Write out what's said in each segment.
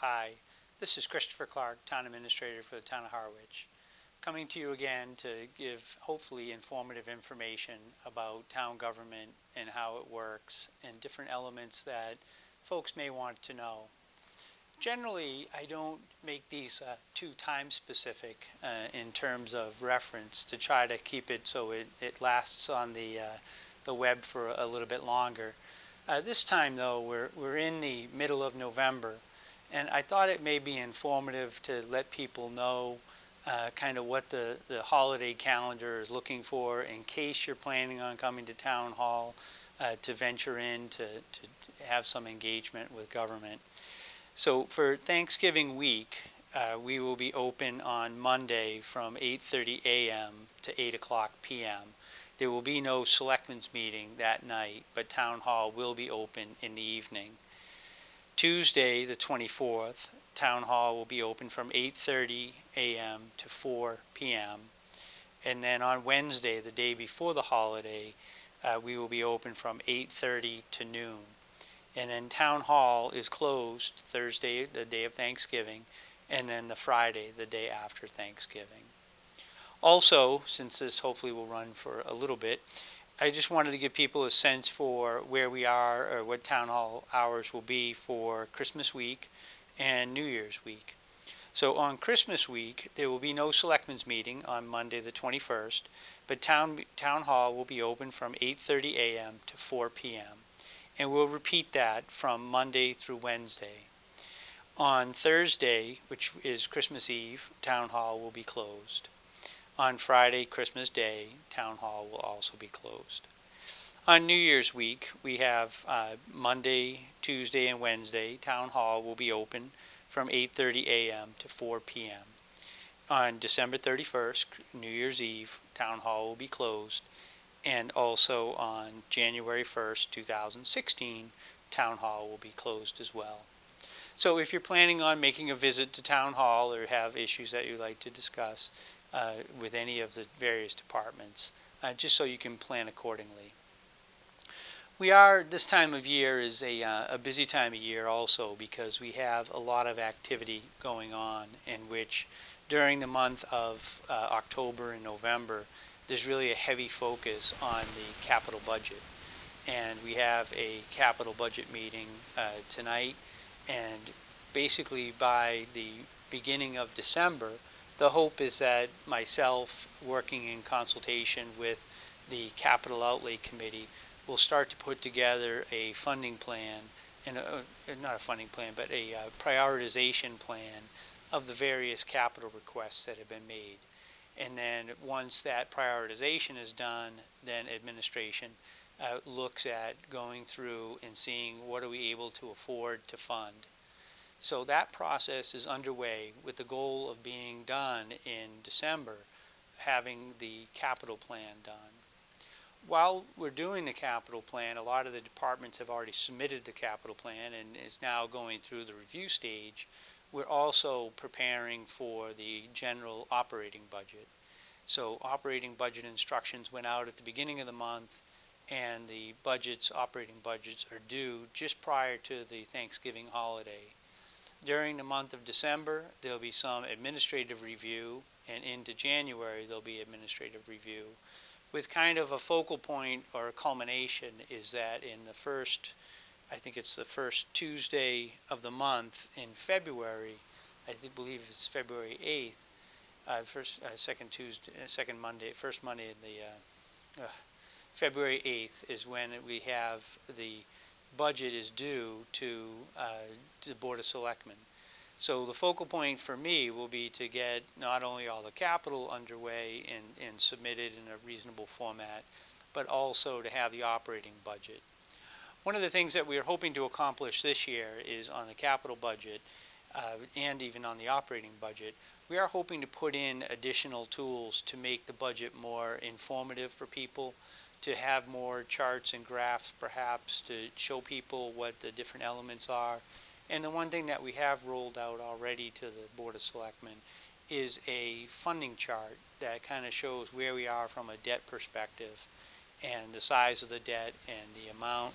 Hi, this is Christopher Clark, Town Administrator for the Town of Harwich, coming to you again to give hopefully informative information about town government and how it works and different elements that folks may want to know. Generally, I don't make these too time specific in terms of reference to try to keep it so it lasts on the web for a little bit longer. This time though, we're in the middle of November, and I thought it may be informative to let people know kind of what the holiday calendar is looking for in case you're planning on coming to town hall to venture in to have some engagement with government. So for Thanksgiving week, we will be open on Monday from 8:30 a.m. to 8 o'clock p.m. There will be no selectmen's meeting that night, but town hall will be open in the evening. Tuesday, the 24th, town hall will be open from 8:30 a.m. to 4 p.m. And then on Wednesday, the day before the holiday, we will be open from 8:30 to noon. And then town hall is closed Thursday, the day of Thanksgiving, and then the Friday, the day after Thanksgiving. Also, since this hopefully will run for a little bit, I just wanted to give people a sense for where we are or what town hall hours will be for Christmas week and New Year's week. So on Christmas week, there will be no selectmen's meeting on Monday the 21st, but town hall will be open from 8:30 a.m. to 4 p.m. And we'll repeat that from Monday through Wednesday. On Thursday, which is Christmas Eve, town hall will be closed. On Friday, Christmas Day, town hall will also be closed. On New Year's week, we have Monday, Tuesday, and Wednesday. Town hall will be open from 8:30 a.m. to 4 p.m. On December 31st, New Year's Eve, town hall will be closed. And also on January 1st, 2016, town hall will be closed as well. So if you're planning on making a visit to town hall or have issues that you'd like to discuss with any of the various departments, just so you can plan accordingly. This time of year is a busy time of year also because we have a lot of activity going on in which during the month of October and November, there's really a heavy focus on the capital budget. And we have a capital budget meeting tonight, and basically by the beginning of December, the hope is that myself, working in consultation with the Capital Outlay Committee, will start to put together a funding plan, and not a funding plan, but a prioritization plan of the various capital requests that have been made. And then once that prioritization is done, then administration looks at going through and seeing what are we able to afford to fund. So that process is underway with the goal of being done in December, having the capital plan done. While we're doing the capital plan, a lot of the departments have already submitted the capital plan and is now going through the review stage. We're also preparing for the general operating budget. So operating budget instructions went out at the beginning of the month, and the operating budgets are due just prior to the Thanksgiving holiday. During the month of December, there'll be some administrative review, and into January there'll be administrative review, with kind of a focal point or a culmination is that in the first, I think it's the first Tuesday of the month in February, believe it's February 8th, second Monday, first Monday in the, February 8th is when we have the budget is due to the Board of Selectmen. So the focal point for me will be to get not only all the capital underway and submitted in a reasonable format, but also to have the operating budget. One of the things that we are hoping to accomplish this year is on the capital budget and even on the operating budget, we are hoping to put in additional tools to make the budget more informative for people, to have more charts and graphs perhaps to show people what the different elements are. And the one thing that we have rolled out already to the Board of Selectmen is a funding chart that kind of shows where we are from a debt perspective and the size of the debt and the amount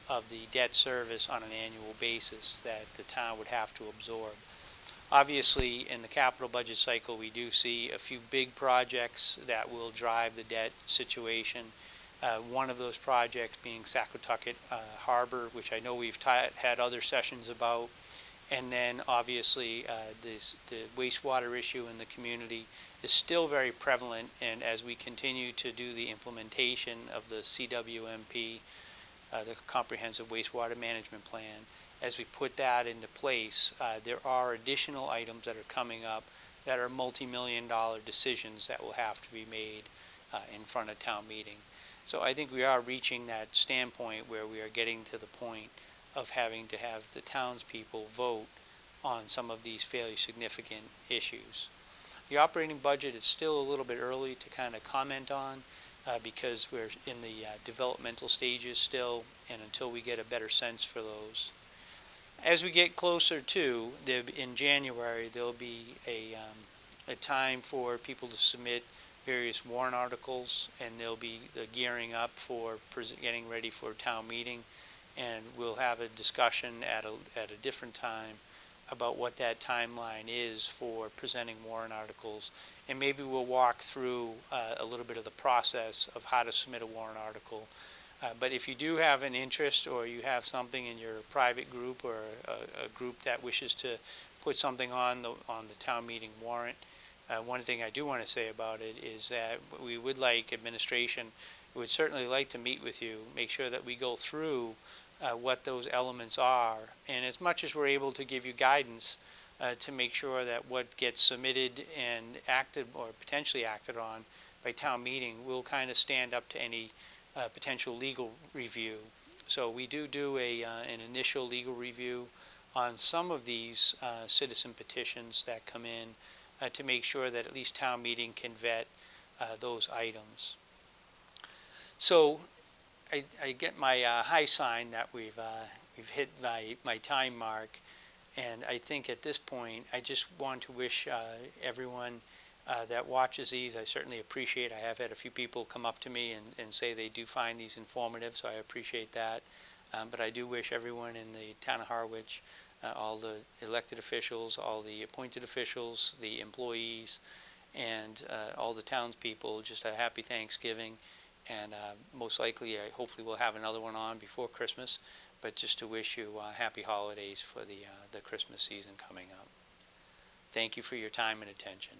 of the debt service on an annual basis that the town would have to absorb. Obviously, in the capital budget cycle, we do see a few big projects that will drive the debt situation. One of those projects being Saquotucket Harbor, which I know we've had other sessions about. And then obviously the wastewater issue in the community is still very prevalent, and as we continue to do the implementation of the CWMP, the Comprehensive Wastewater Management Plan, as we put that into place, there are additional items that are coming up that are multi-million-dollar decisions that will have to be made in front of town meeting. So I think we are reaching that standpoint where we are getting to the point of having to have the townspeople vote on some of these fairly significant issues. The operating budget is still a little bit early to kind of comment on because we're in the developmental stages still, and until we get a better sense for those. As we get closer to, in January, there'll be a time for people to submit various warrant articles, and they'll be gearing up for getting ready for town meeting. And we'll have a discussion at a different time about what that timeline is for presenting warrant articles. And maybe we'll walk through a little bit of the process of how to submit a warrant article. But if you do have an interest, or you have something in your private group, or a group that wishes to put something on the town meeting warrant, one thing I do want to say about it is that we would like administration, we would certainly like to meet with you, make sure that we go through what those elements are, and as much as we're able to give you guidance to make sure that what gets submitted and acted or potentially acted on by town meeting will kind of stand up to any potential legal review. So we do an initial legal review on some of these citizen petitions that come in to make sure that at least town meeting can vet those items. So I get my high sign that we've hit my time mark, and I think at this point I just want to wish everyone that watches these, I certainly appreciate. I have had a few people come up to me and say they do find these informative, so I appreciate that. But I do wish everyone in the town of Harwich, all the elected officials, all the appointed officials, the employees, and all the townspeople just a happy Thanksgiving. And most likely, hopefully we'll have another one on before Christmas, but just to wish you happy holidays for the Christmas season coming up. Thank you for your time and attention.